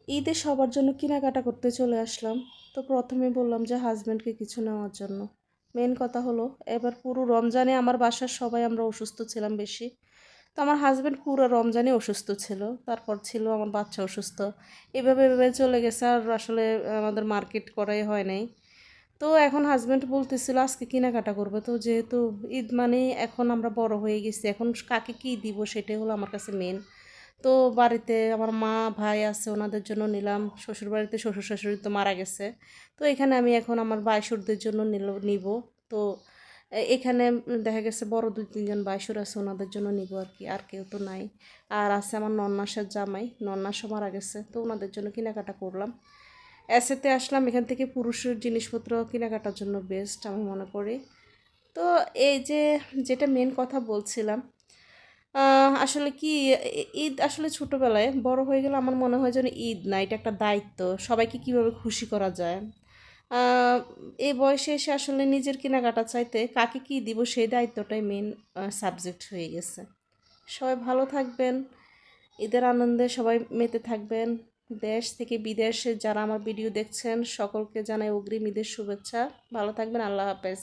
ঈদে সবার জন্য কেনাকাটা করতে চলে আসলাম। তো প্রথমে বললাম যে হাজব্যান্ডকে কিছু নেওয়ার জন্য। মেন কথা হলো এবার পুরো রমজানে আমার বাসার সবাই আমরা অসুস্থ ছিলাম বেশি। তো আমার হাজব্যান্ড পুরো রমজানে অসুস্থ ছিল। তারপর ছিল আমার বাচ্চা অসুস্থ। এভাবে চলে গেছে আর আসলে আমাদের মার্কেট করাই হয় নাই। তো এখন হাজব্যান্ড বলতেছিল আজকে কেনাকাটা করবে। তো যেহেতু ঈদ মানে এখন আমরা বড় হয়ে গেছি, এখন কাকে কী দিব সেটাই হলো আমার কাছে মেন। তো বাড়িতে আমার মা ভাই আছে, ওনাদের জন্য নিলাম। শ্বশুর বাড়িতে শ্বশুর শাশুড়ি তো মারা গেছে। তো এখানে আমি এখন আমার বাইশুরদের জন্য নিব। তো এখানে দেখা গেছে বড় 2-3 জন বাইশুর আছে, ওনাদের জন্য নিব আর কি, আর কেউ তো নাই। আর আছে আমার নন্নাসের জামাই, নন্নাসও মারা গেছে, তো ওনাদের জন্য কেনাকাটা করলাম। এসেতে আসলাম, এখান থেকে পুরুষের জিনিসপত্র কেনাকাটার জন্য বেস্ট আমি মনে করি। তো এই যে যেটা মেন কথা বলছিলাম, আসলে কি ঈদ আসলে ছোটোবেলায়, বড় হয়ে গেলে আমার মনে হয় যেন ঈদ না, এটা একটা দায়িত্ব। সবাইকে কীভাবে খুশি করা যায়। আহ, এই বয়সে এসে আসলে নিজের কেনাকাটা চাইতে কাকে কী দিব সেই দায়িত্বটাই মেন সাবজেক্ট হয়ে গেছে। সবাই ভালো থাকবেন, ঈদের আনন্দে সবাই মেতে থাকবেন। দেশ থেকে বিদেশে যারা আমার ভিডিও দেখছেন সকলকে জানাই অগ্রিম ঈদের শুভেচ্ছা। ভালো থাকবেন, আল্লাহ হাফেজ।